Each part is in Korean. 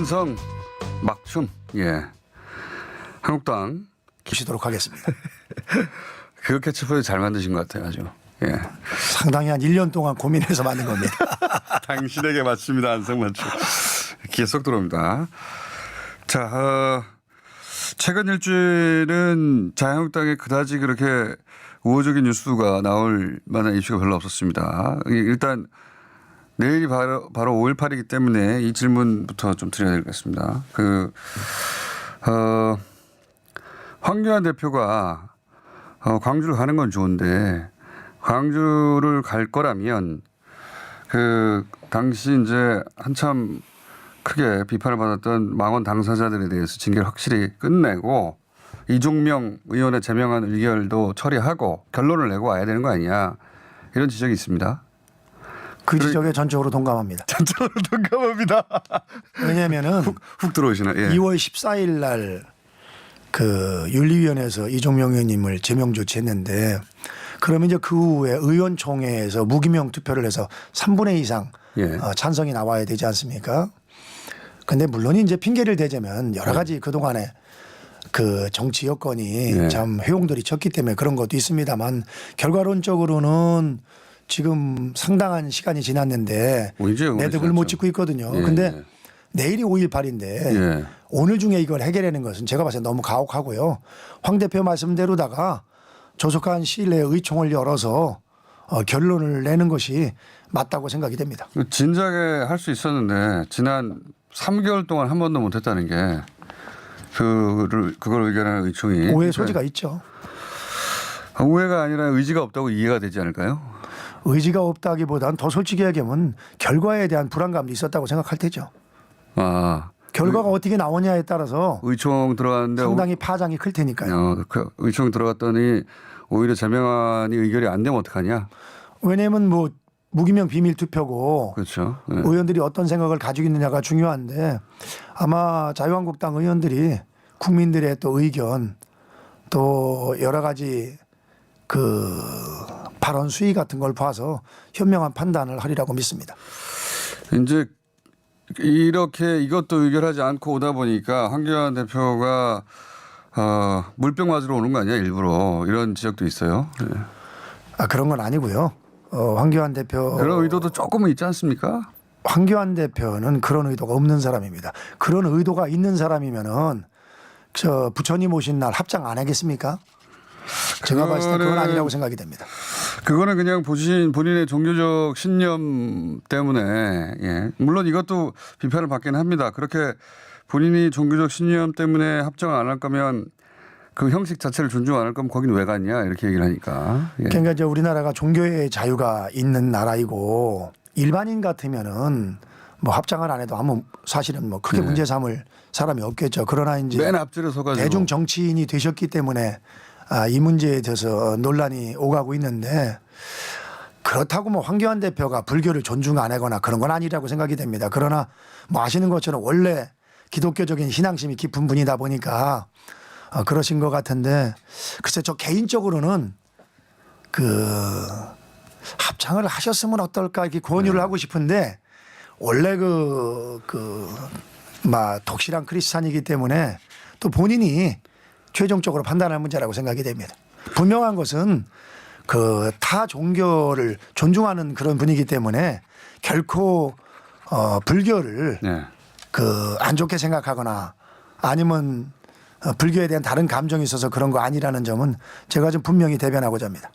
안성 막춤. 예. 한국당 기시도록 하겠습니다. 그 캐치프레이즈 잘 만드신 것 같아요. 아주. 예. 상당히 한 1년 동안 고민해서 만든 겁니다. 당신에게 맞춥니다. 안성 맞춤. 귀에 쏙 들어옵니다. 자, 최근 일주일은 자유한국당에 그다지 그렇게 우호적인 뉴스가 나올 만한 이슈가 별로 없었습니다. 일단 내일이 바로 5.18이기 때문에 이 질문부터 좀 드려야 되겠습니다. 황교안 대표가 광주를 가는 건 좋은데 광주를 갈 거라면 그 당시 이제 한참 크게 비판을 받았던 망원 당사자들에 대해서 징계를 확실히 끝내고 이종명 의원의 제명한 의결도 처리하고 결론을 내고 와야 되는 거 아니냐 이런 지적이 있습니다. 그 지적에 전적으로 동감합니다. 전적으로 동감합니다. 왜냐하면은 훅 들어오시나? 예. 2월 14일 날 그 윤리위원회에서 이종명 의원님을 제명 조치했는데 그러면 이제 그 후에 의원총회에서 무기명 투표를 해서 3분의 2 이상 예. 찬성이 나와야 되지 않습니까? 근데 물론 이제 핑계를 대자면 여러 가지 그동안에 그 정치 여건이 네. 참 회용들이 쳤기 때문에 그런 것도 있습니다만 결과론적으로는 지금 상당한 시간이 지났는데 이제 매듭을 못 짓고 있거든요. 예. 근데 내일이 5.18인데 예. 오늘 중에 이걸 해결하는 것은 제가 봤을 때 너무 가혹하고요. 황 대표 말씀대로다가 조속한 시일 내에 의총을 열어서 결론을 내는 것이 맞다고 생각이 됩니다. 진작에 할 수 있었는데 지난 3개월 동안 한 번도 못했다는 게 그걸 의견하는 의총이 오해 소지가 있죠. 오해가 아니라 의지가 없다고 이해가 되지 않을까요? 의지가 없다기보다는 더 솔직히 얘기하면 결과에 대한 불안감도 있었다고 생각할 테죠. 결과가 어떻게 나오냐에 따라서 의총 들어갔는데 상당히 파장이 클 테니까요. 그 의총 들어갔더니 오히려 제명안이 의결이 안 되면 어떡하냐? 왜냐하면 뭐 무기명 비밀 투표고 그렇죠. 네. 의원들이 어떤 생각을 가지고 있느냐가 중요한데 아마 자유한국당 의원들이 국민들의 또 의견 또 여러 가지 그 발언 수위 같은 걸 봐서 현명한 판단을 하리라고 믿습니다. 이제 이렇게 이것도 의결하지 않고 오다 보니까 황교안 대표가 물병 맞으러 오는 거 아니야 일부러 이런 지적도 있어요. 네. 그런 건 아니고요. 황교안 대표 그런 의도도 조금은 있지 않습니까? 황교안 대표는 그런 의도가 없는 사람입니다. 그런 의도가 있는 사람이면은 저 부처님 오신 날 합장 안 하겠습니까? 제가 봤을 때 그건 아니라고 생각이 됩니다. 그거는 그냥 본인의 종교적 신념 때문에 예. 물론 이것도 비판을 받긴 합니다. 그렇게 본인이 종교적 신념 때문에 합정을 안 할 거면 그 형식 자체를 존중 안 할 거면 거긴 왜 갔냐 이렇게 얘기를 하니까. 예. 그러니까 이제 우리나라가 종교의 자유가 있는 나라이고 일반인 같으면은 뭐 합장을 안 해도 아무 사실은 뭐 크게 문제 삼을 사람이 없겠죠. 그러나 이제 맨 앞줄에 서가지고 대중 정치인이 되셨기 때문에 이 문제에 대해서 논란이 오가고 있는데 그렇다고 뭐 황교안 대표가 불교를 존중 안 하거나 그런 건 아니라고 생각이 됩니다. 그러나 뭐 아시는 것처럼 원래 기독교적인 신앙심이 깊은 분이다 보니까 그러신 것 같은데 글쎄 저 개인적으로는 그 합창을 하셨으면 어떨까 이렇게 권유를 하고 싶은데 원래 막 독실한 크리스찬이기 때문에 또 본인이 최종적으로 판단할 문제라고 생각이 됩니다. 분명한 것은 그 타 종교를 존중하는 그런 분이기 때문에 결코 불교를 네. 그 안 좋게 생각하거나 아니면 불교에 대한 다른 감정이 있어서 그런 거 아니라는 점은 제가 좀 분명히 대변하고자 합니다.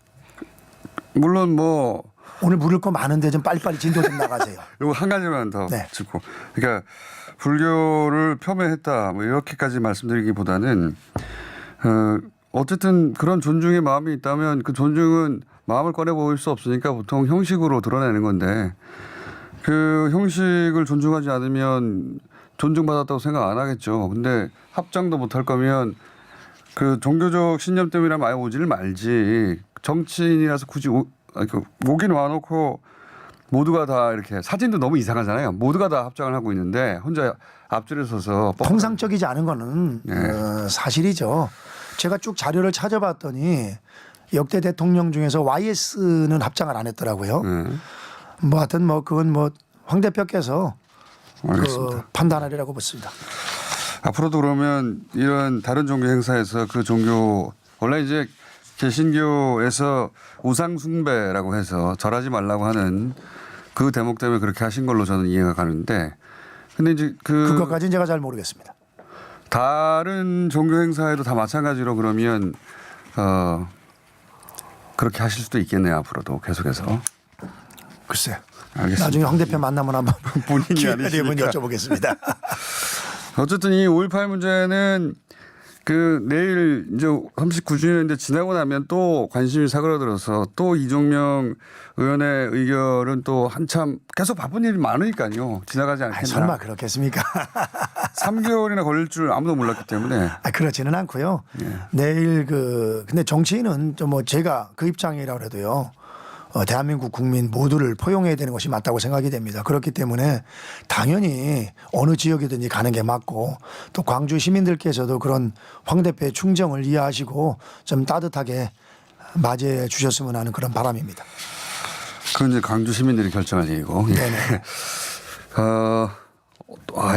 물론 뭐 오늘 물을 거 많은데 좀 빨리빨리 진도 좀 나가세요. 이거 한 가지만 더 네. 짚고 그러니까 불교를 폄훼했다 뭐 이렇게까지 말씀드리기보다는 어쨌든 그런 존중의 마음이 있다면 그 존중은 마음을 꺼내 보일 수 없으니까 보통 형식으로 드러내는 건데 그 형식을 존중하지 않으면 존중받았다고 생각 안 하겠죠. 근데 합장도 못할 거면 그 종교적 신념 때문이라면 아예 오지를 말지. 정치인이라서 굳이 오긴 와놓고 모두가 다 이렇게 사진도 너무 이상하잖아요. 모두가 다 합장을 하고 있는데 혼자 앞줄에 서서 통상적이지 않은 거는 네. 사실이죠. 제가 쭉 자료를 찾아봤더니 역대 대통령 중에서 YS는 합장을 안 했더라고요. 뭐 하여튼 뭐 그건 뭐 황 대표께서 알겠습니다. 판단하리라고 보습니다. 앞으로도 그러면 이런 다른 종교 행사에서 그 종교 원래 이제 개신교에서 우상 숭배라고 해서 절하지 말라고 하는 그 대목 때문에 그렇게 하신 걸로 저는 이해가 가는데 근데 이제 그것까지는 제가 잘 모르겠습니다. 다른 종교 행사에도 다 마찬가지로 그러면 그렇게 하실 수도 있겠네요. 앞으로도 계속해서. 글쎄. 알겠습니다. 나중에 황 대표 만나면 한번 본인이 기회가 되면 아니시니까. 여쭤보겠습니다. 어쨌든 이 5.18 문제는 그 내일 이제 39주년인데 지나고 나면 또 관심이 사그라들어서 또 이종명 의원의 의결은 또 한참 계속 바쁜 일이 많으니까요. 지나가지 않겠나. 설마 그렇겠습니까? 3개월이나 걸릴 줄 아무도 몰랐기 때문에. 그렇지는 않고요. 예. 내일 근데 정치인은 좀 뭐 제가 그 입장이라고 해도요. 대한민국 국민 모두를 포용해야 되는 것이 맞다고 생각이 됩니다. 그렇기 때문에 당연히 어느 지역이든지 가는 게 맞고 또 광주 시민들께서도 그런 황 대표의 충정을 이해하시고 좀 따뜻하게 맞이해 주셨으면 하는 그런 바람입니다. 그건 이제 광주 시민들이 결정할 일이고. 네네.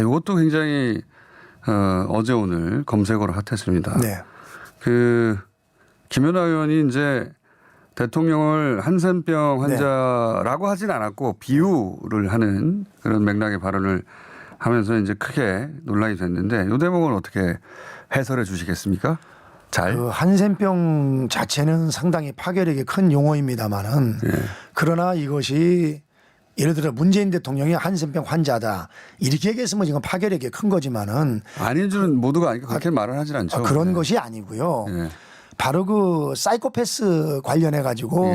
이것도 굉장히 어제 오늘 검색어로 핫했습니다. 네. 김연아 의원이 이제 대통령을 한센병 환자라고 하진 않았고 비유를 하는 그런 맥락의 발언을 하면서 이제 크게 논란이 됐는데 이 대목은 어떻게 해설해 주시겠습니까? 잘. 한센병 자체는 상당히 파괴력이 큰 용어입니다만은 그러나 이것이 예를 들어 문재인 대통령이 한센병 환자다 이렇게 얘기했으면 지금 파괴력이 큰 거지만은 아닌 줄은 모두가 아니까 그렇게 말을 하진 않죠. 그런 것이 아니고요. 예. 바로 그 사이코패스 관련해 가지고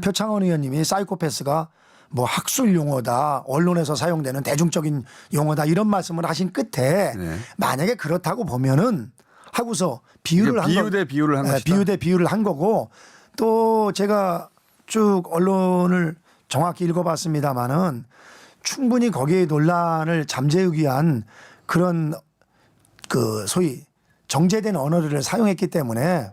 표창원 의원님이 사이코패스가 뭐 학술 용어다 언론에서 사용되는 대중적인 용어다 이런 말씀을 하신 끝에 만약에 그렇다고 보면은 하고서 비유를 비유 대 비유를 한 것이다. 비유 대 비유를 한 거고 또 제가 쭉 언론을 정확히 읽어봤습니다마는 충분히 거기에 논란을 잠재우기 위한 그런 그 소위 정제된 언어를 사용했기 때문에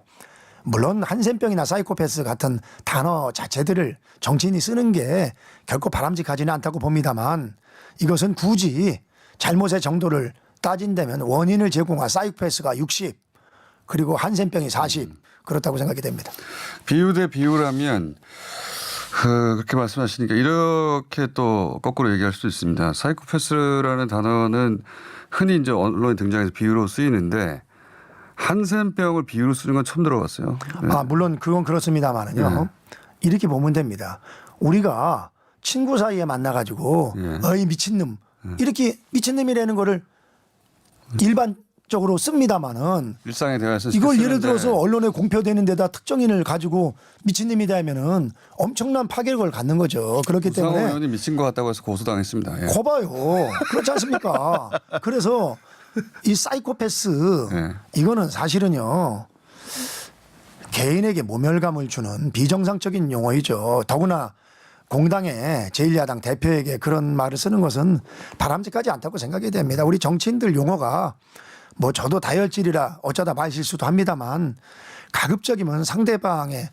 물론 한센병이나 사이코패스 같은 단어 자체들을 정치인이 쓰는 게 결코 바람직하지는 않다고 봅니다만 이것은 굳이 잘못의 정도를 따진다면 원인을 제공한 사이코패스가 60 그리고 한센병이 40 그렇다고 생각이 됩니다. 비유 대 비유라면 그렇게 말씀하시니까 이렇게 또 거꾸로 얘기할 수도 있습니다. 사이코패스라는 단어는 흔히 이제 언론에 등장해서 비유로 쓰이는데 한센병을 비유로 쓰는 건 처음 들어봤어요. 물론 그건 그렇습니다만은요. 이렇게 보면 됩니다. 우리가 친구 사이에 만나가지고 어이 미친놈 이렇게 미친놈이라는 거를 일반적으로 씁니다만은 일상의 대화에서 이걸 예를 쓰는데 들어서 언론에 공표되는 데다 특정인을 가지고 미친놈이다 하면은 엄청난 파괴력을 갖는 거죠. 그렇기 우상호 때문에 의원이 미친 것 같다고 해서 고소당했습니다. 예. 거봐요. 그렇지 않습니까? 그래서 이 사이코패스 이거는 사실은요 개인에게 모멸감을 주는 비정상적인 용어이죠. 더구나 공당의 제1야당 대표에게 그런 말을 쓰는 것은 바람직하지 않다고 생각이 됩니다. 우리 정치인들 용어가 뭐 저도 다혈질이라 어쩌다 말실수도 합니다만 가급적이면 상대방의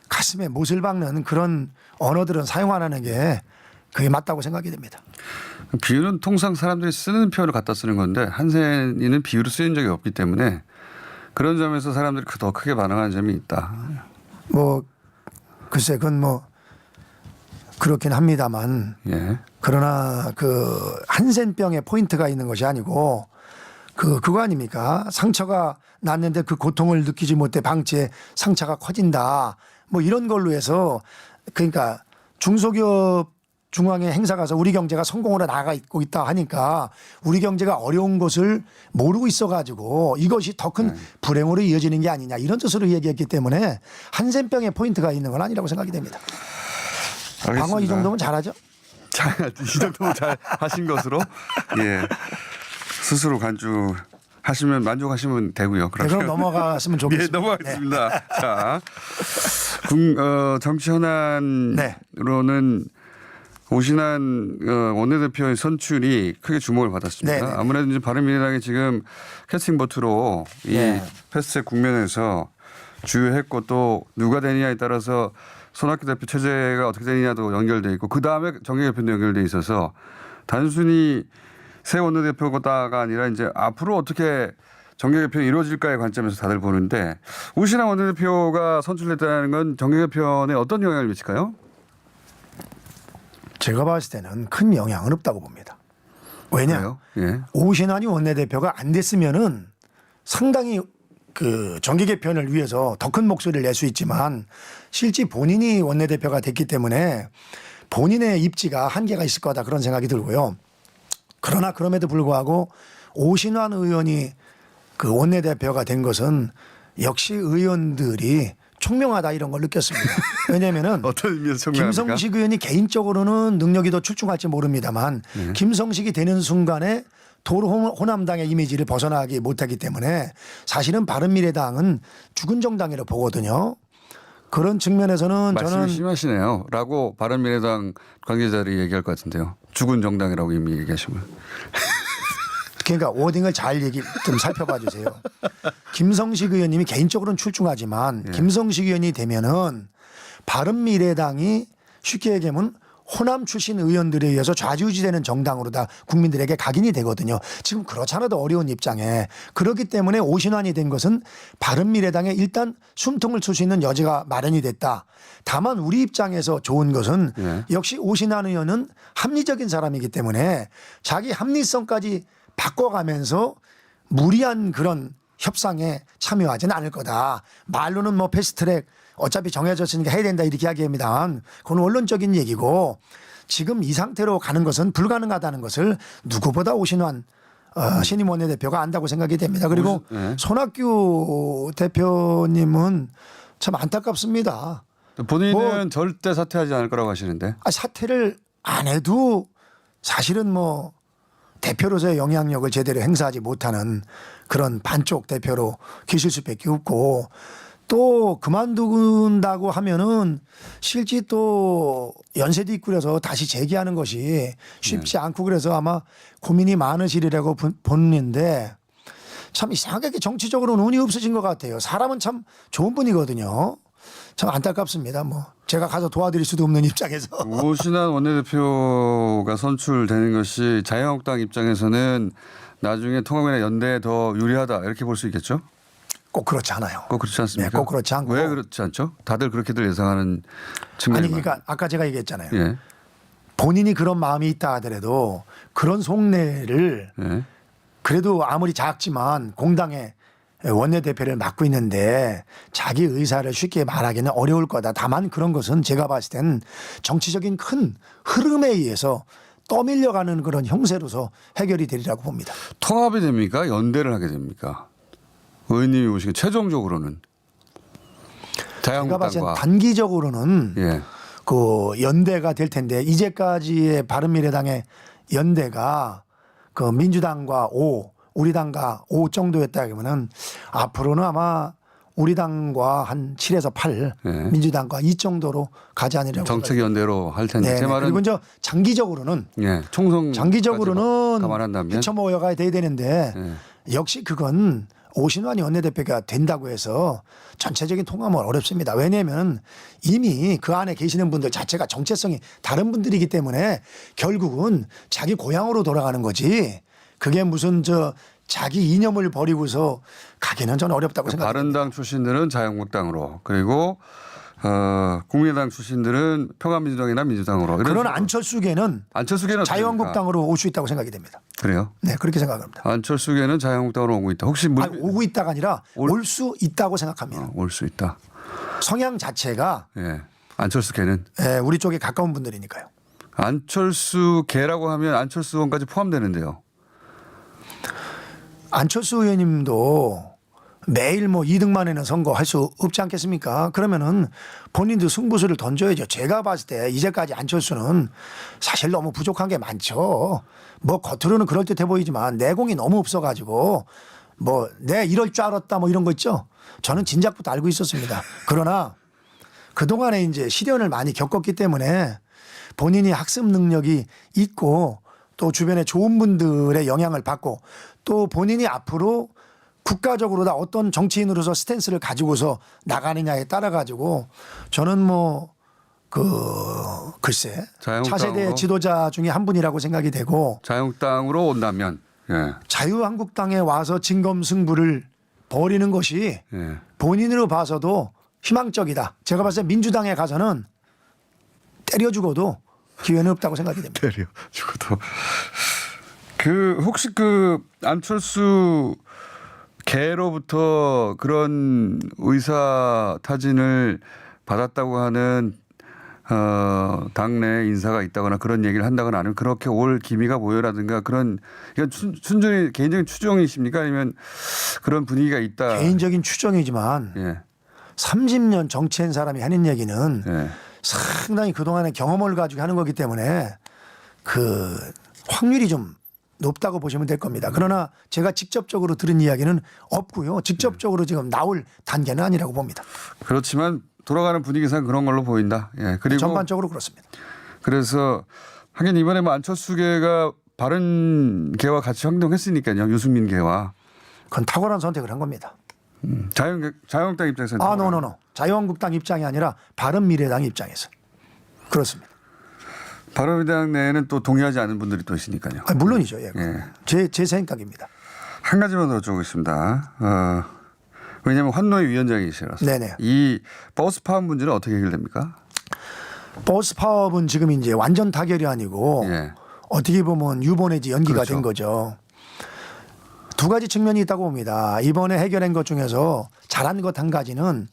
가슴에 못을 박는 그런 언어들은 사용 안 하는 게 그게 맞다고 생각이 됩니다. 비유는 통상 사람들이 쓰는 표현을 갖다 쓰는 건데 한센이는 비유로 쓰인 적이 없기 때문에 그런 점에서 사람들이 더 크게 반응하는 점이 있다. 뭐 글쎄 그건 뭐 그렇긴 합니다만 그러나 그 한센병의 포인트가 있는 것이 아니고 그거 아닙니까? 상처가 났는데 그 고통을 느끼지 못해 방치해 상처가 커진다. 뭐 이런 걸로 해서 그러니까 중소기업 중앙에 행사 가서 우리 경제가 성공으로 나가고 있다 하니까 우리 경제가 어려운 것을 모르고 있어가지고 이것이 더 큰 불행으로 이어지는 게 아니냐 이런 뜻으로 얘기했기 때문에 한센병의 포인트가 있는 건 아니라고 생각이 됩니다. 알겠습니다. 방어 이 정도면 잘하죠? 이 정도면 잘 하신 것으로 스스로 간주하시면 만족하시면 되고요. 그럼 넘어갔으면 좋겠습니다. 넘어가겠습니다. 자, 정치 현안으로는 오신환 원내대표의 선출이 크게 주목을 받았습니다. 네네. 아무래도 이제 바른미래당이 지금 캐스팅 보트로 이 패스트 국면에서 주요했고 또 누가 되느냐에 따라서 손학규 대표 체제가 어떻게 되느냐도 연결돼 있고 그 다음에 정의개혁 편도 연결돼 있어서 단순히 새 원내대표가 아니라 이제 앞으로 어떻게 정계 개편이 이루어질까의 관점에서 다들 보는데 우신환 원내대표가 선출됐다는 건 정계 개편에 어떤 영향을 미칠까요? 제가 봤을 때는 큰 영향은 없다고 봅니다. 왜냐? 예. 오신환이 원내대표가 안 됐으면은 상당히 그 정계 개편을 위해서 더 큰 목소리를 낼 수 있지만 실제 본인이 원내대표가 됐기 때문에 본인의 입지가 한계가 있을 거다 그런 생각이 들고요. 그러나 그럼에도 불구하고 오신환 의원이 그 원내대표가 된 것은 역시 의원들이 총명하다 이런 걸 느꼈습니다. 왜냐하면은 어떤 의미에서 총명합니까? 김성식 의원이 개인적으로는 능력이 더 출중할지 모릅니다만 김성식이 되는 순간에 도로 호남당의 이미지를 벗어나기 못하기 때문에 사실은 바른미래당은 죽은 정당이라고 보거든요. 그런 측면에서는 말씀이 저는 심하시네요. 라고 바른미래당 관계자들이 얘기할 것 같은데요. 죽은 정당이라고 이미 얘기하시면. 그러니까 워딩을 잘 좀 살펴봐 주세요. 김성식 의원님이 개인적으로는 출중하지만 김성식 의원이 되면은 바른미래당이 쉽게 얘기하면 호남 출신 의원들에 의해서 좌지우지되는 정당으로 다 국민들에게 각인이 되거든요. 지금 그렇잖아도 어려운 입장에 그렇기 때문에 오신환이 된 것은 바른미래당에 일단 숨통을 칠 수 있는 여지가 마련이 됐다. 다만 우리 입장에서 좋은 것은 역시 오신환 의원은 합리적인 사람이기 때문에 자기 합리성까지 바꿔가면서 무리한 그런 협상에 참여하지는 않을 거다. 말로는 뭐 패스트트랙 어차피 정해졌으니까 해야 된다 이렇게 이야기합니다. 그건 원론적인 얘기고 지금 이 상태로 가는 것은 불가능하다는 것을 누구보다 오신환 신임 원내대표가 안다고 생각이 됩니다. 그리고 손학규 대표님은 참 안타깝습니다. 본인은 절대 사퇴하지 않을 거라고 하시는데. 사퇴를 안 해도 사실은 뭐 대표로서의 영향력을 제대로 행사하지 못하는 그런 반쪽 대표로 계실 수밖에 없고 또 그만둔다고 하면은 실제 또 연세도 있고 그래서 다시 재기하는 것이 쉽지 않고 그래서 아마 고민이 많으시리라고 보는데 참 이상하게 정치적으로는 운이 없으신 것 같아요. 사람은 참 좋은 분이거든요. 참 안타깝습니다. 뭐 제가 가서 도와드릴 수도 없는 입장에서. 오신환 원내대표가 선출되는 것이 자유한국당 입장에서는 나중에 통합이나 연대에 더 유리하다 이렇게 볼 수 있겠죠? 꼭 그렇지 않아요. 꼭 그렇지 않습니까? 네, 꼭 그렇지 않고. 왜 그렇지 않죠? 다들 그렇게들 예상하는 측면이 아니 그러니까 아까 제가 얘기했잖아요. 예. 본인이 그런 마음이 있다 하더라도 그런 속내를 예. 그래도 아무리 작지만 공당의 원내대표를 맡고 있는데 자기 의사를 쉽게 말하기는 어려울 거다. 다만 그런 것은 제가 봤을 땐 정치적인 큰 흐름에 의해서 떠밀려가는 그런 형세로서 해결이 되리라고 봅니다. 통합이 됩니까? 연대를 하게 됩니까? 의원님이 보시기에 최종적으로는 제가 봤을 땐 자유한국당과 단기적으로는 예. 그 연대가 될 텐데 이제까지의 바른미래당의 연대가 그 민주당과 5, 우리 당과 5 정도였다 그러면은 앞으로는 아마 우리 당과 한 7에서 8, 민주당과 2 정도로 가지 않으려고. 정책 연대로 할 텐데 제 말은 그리고 이제 장기적으로는 총선 장기적으로는 감안한다면 피쳐 모여가야 돼야 되는데 역시 그건 오신환이 원내대표가 된다고 해서 전체적인 통합은 어렵습니다. 왜냐하면 이미 그 안에 계시는 분들 자체가 정체성이 다른 분들이기 때문에 결국은 자기 고향으로 돌아가는 거지 그게 무슨 자기 이념을 버리고서 가기는 전 어렵다고 생각합니다. 바른당 출신들은 자유한국당으로 그리고 국민의당 출신들은 평화민주당이나 민주당으로. 그런 안철수계는 자유한국당으로 올 수 있다고 생각이 됩니다. 그래요? 네, 그렇게 생각합니다. 안철수계는 자유한국당으로 오고 있다. 혹시 오고 있다가 아니라 올 수 있다고 생각합니다. 올 수 있다. 성향 자체가 안철수계는 우리 쪽에 가까운 분들이니까요. 안철수계라고 하면 안철수 의원까지 포함되는데요. 안철수 의원님도 매일 뭐 2등만 해는 선거 할 수 없지 않겠습니까? 그러면은 본인도 승부수를 던져야죠. 제가 봤을 때 이제까지 안철수는 사실 너무 부족한 게 많죠. 뭐 겉으로는 그럴듯해 보이지만 내공이 너무 없어가지고 뭐 내가 이럴 줄 알았다 뭐 이런 거 있죠. 저는 진작부터 알고 있었습니다. 그러나 그동안에 이제 시련을 많이 겪었기 때문에 본인이 학습 능력이 있고 또 주변에 좋은 분들의 영향을 받고 또 본인이 앞으로 국가적으로 다 어떤 정치인으로서 스탠스를 가지고서 나가느냐에 따라 가지고 저는 뭐 글쎄 자유한국당으로? 차세대 지도자 중에 한 분이라고 생각이 되고 자유한국당으로 온다면 예. 자유한국당에 와서 진검승부를 벌이는 것이 예. 본인으로 봐서도 희망적이다. 제가 봤을 때 민주당에 가서는 때려 죽어도 기회는 없다고 생각이 됩니다. 때려 죽어도 그 혹시 그 안철수 개로부터 그런 의사 타진을 받았다고 하는 당내 인사가 있다거나 그런 얘기를 한다거나 아니면 그렇게 올 기미가 보여라든가 그런 이건 순전히 개인적인 추정이십니까 아니면 그런 분위기가 있다. 개인적인 추정이지만 예. 30년 정치한 사람이 하는 얘기는 예. 상당히 그동안의 경험을 가지고 하는 거기 때문에 그 확률이 좀 높다고 보시면 될 겁니다. 그러나 제가 직접적으로 들은 이야기는 없고요. 직접적으로 지금 나올 단계는 아니라고 봅니다. 그렇지만 돌아가는 분위기상 그런 걸로 보인다. 예. 그리고 전반적으로 그렇습니다. 그래서 하긴 이번에 뭐 안철수계가 바른계와 같이 행동했으니까요. 유승민 계와 그건 탁월한 선택을 한 겁니다. 자유한국당 입장에서는 노노노. 자유한국당 입장이 아니라 바른미래당 입장에서 그렇습니다. 바른미래당 내에는 또 동의하지 않는 분들이 또 있으니까요. 물론이죠. 예. 예. 제 생각입니다. 한 가지만 더 여쭤보겠습니다. 왜냐하면 환노위 위원장이시라서 네네. 이 버스 파업 문제는 어떻게 해결됩니까? 버스 파업은 지금 이제 완전 타결이 아니고 예. 어떻게 보면 유보 내지 연기가 그렇죠. 된 거죠. 두 가지 측면이 있다고 봅니다. 이번에 해결한 것 중에서 잘한 것 한 가지는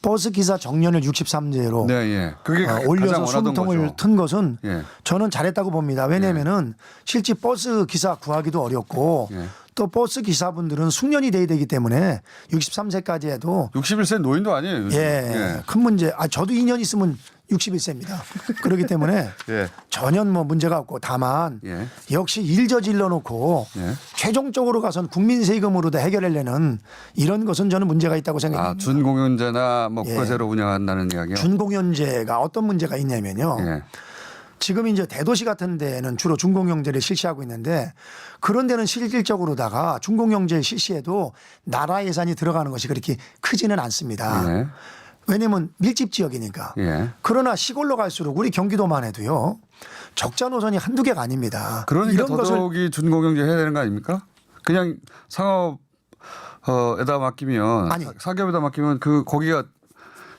버스 기사 정년을 63세로 네, 예. 그게 가장 올려서 원하던 숨통을 거죠. 튼 것은 예. 저는 잘했다고 봅니다. 왜냐하면은 실제 버스 기사 구하기도 어렵고 예. 또 버스 기사분들은 숙련이 돼야 되기 때문에 63세까지 해도 61세 노인도 아니에요. 요즘. 예, 큰 문제. 저도 2년 있으면 61세입니다. 그렇기 때문에 예. 전혀 뭐 문제가 없고 다만 예. 역시 일 저질러 놓고 예. 최종적으로 가선 국민 세금으로 다 해결하려는 이런 것은 저는 문제가 있다고 생각합니다. 준공연제나 뭐 예. 국가제로 운영한다는 이야기요. 준공연제가 어떤 문제가 있냐면요. 예. 지금 이제 대도시 같은 데는 주로 준공영제를 실시하고 있는데 그런 데는 실질적으로다가 준공영제 실시에도 나라 예산이 들어가는 것이 그렇게 크지는 않습니다. 예. 왜냐하면 밀집 지역이니까. 예. 그러나 시골로 갈수록 우리 경기도만 해도요. 적자 노선이 한두 개가 아닙니다. 그러니까 이런 것을 더더욱이 준공영제 해야 되는 거 아닙니까? 그냥 상업에다 맡기면 아니. 사기업에다 맡기면 거기가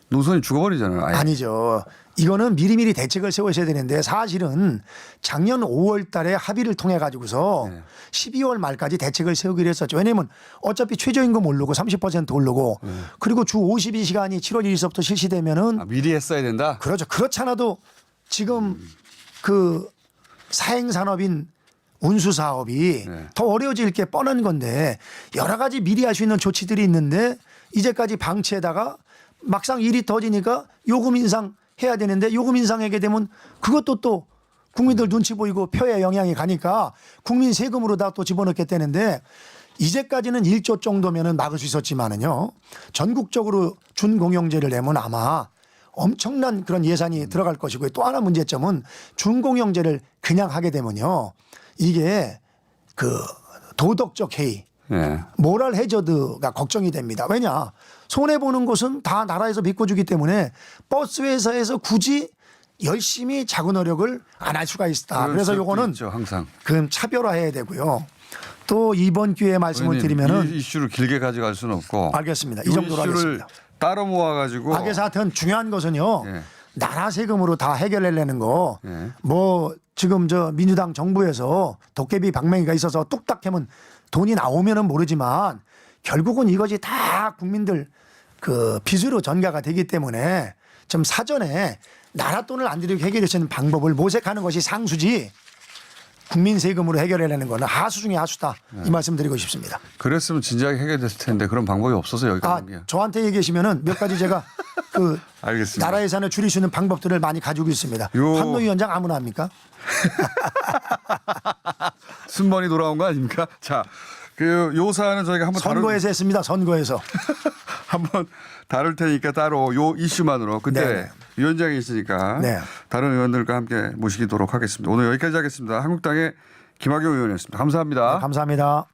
노선이 죽어버리잖아요. 아예. 아니죠. 이거는 미리미리 대책을 세우셔야 되는데 사실은 작년 5월 달에 합의를 통해 가지고서 네. 12월 말까지 대책을 세우기로 했었죠. 왜냐하면 어차피 최저임금 오르고 30% 오르고 그리고 주 52시간이 7월 1일서부터 실시되면은 미리 했어야 된다. 그렇죠. 그렇잖아도 지금 그 사행 산업인 운수 사업이 네. 더 어려워질 게 뻔한 건데 여러 가지 미리 할 수 있는 조치들이 있는데 이제까지 방치에다가 막상 일이 터지니까 요금 인상 해야 되는데 요금 인상하게 되면 그것도 또 국민들 눈치 보이고 표에 영향이 가니까 국민 세금으로 다 또 집어넣겠다는데 이제까지는 1조 정도면은 막을 수 있었지만은요. 전국적으로 준공영제를 내면 아마 엄청난 그런 예산이 들어갈 것이고 또 하나 문제점은 준공영제를 그냥 하게 되면요. 이게 그 도덕적 해이 예. 모랄 해저드가 걱정이 됩니다. 왜냐? 손해보는 곳은 다 나라에서 비꿔주기 때문에 버스 회사에서 굳이 열심히 자구 노력을 안 할 수가 있다. 그래서 요거는 있죠, 항상. 그럼 차별화해야 되고요. 또 이번 기회에 말씀을 의원님, 드리면은 이 이슈를 길게 가져갈 수는 없고 알겠습니다. 이 정도로 이슈를 하겠습니다. 따로 모아가지고 그래서 하여튼 중요한 것은요. 예. 나라 세금으로 다 해결하려는 거. 예. 뭐 지금 저 민주당 정부에서 도깨비 방맹이가 있어서 뚝딱 하면 돈이 나오면은 모르지만 결국은 이것이 다 국민들 그 빚으로 전가가 되기 때문에 좀 사전에 나라 돈을 안 들이고 해결할 수 있는 방법을 모색하는 것이 상수지 국민 세금으로 해결하려는 거는 하수 중에 하수다. 이 말씀 드리고 싶습니다. 그랬으면 진지하게 해결됐을 텐데 그런 방법이 없어서 여기까지 온 게. 저한테 얘기하시면은 몇 가지 제가 그 알겠습니다. 나라 예산을 줄일 수 있는 방법들을 많이 가지고 있습니다. 환노위원장 아무나 합니까? 순번이 돌아온 거 아닙니까? 자, 요 사안은 저희가 한번 선거에서 했습니다. 선거에서. 한번 다룰 테니까 따로 요 이슈만으로 그때 네네. 위원장이 있으니까 네. 다른 의원들과 함께 모시도록 하겠습니다. 오늘 여기까지 하겠습니다. 한국당의 김학용 의원이었습니다. 감사합니다. 감사합니다.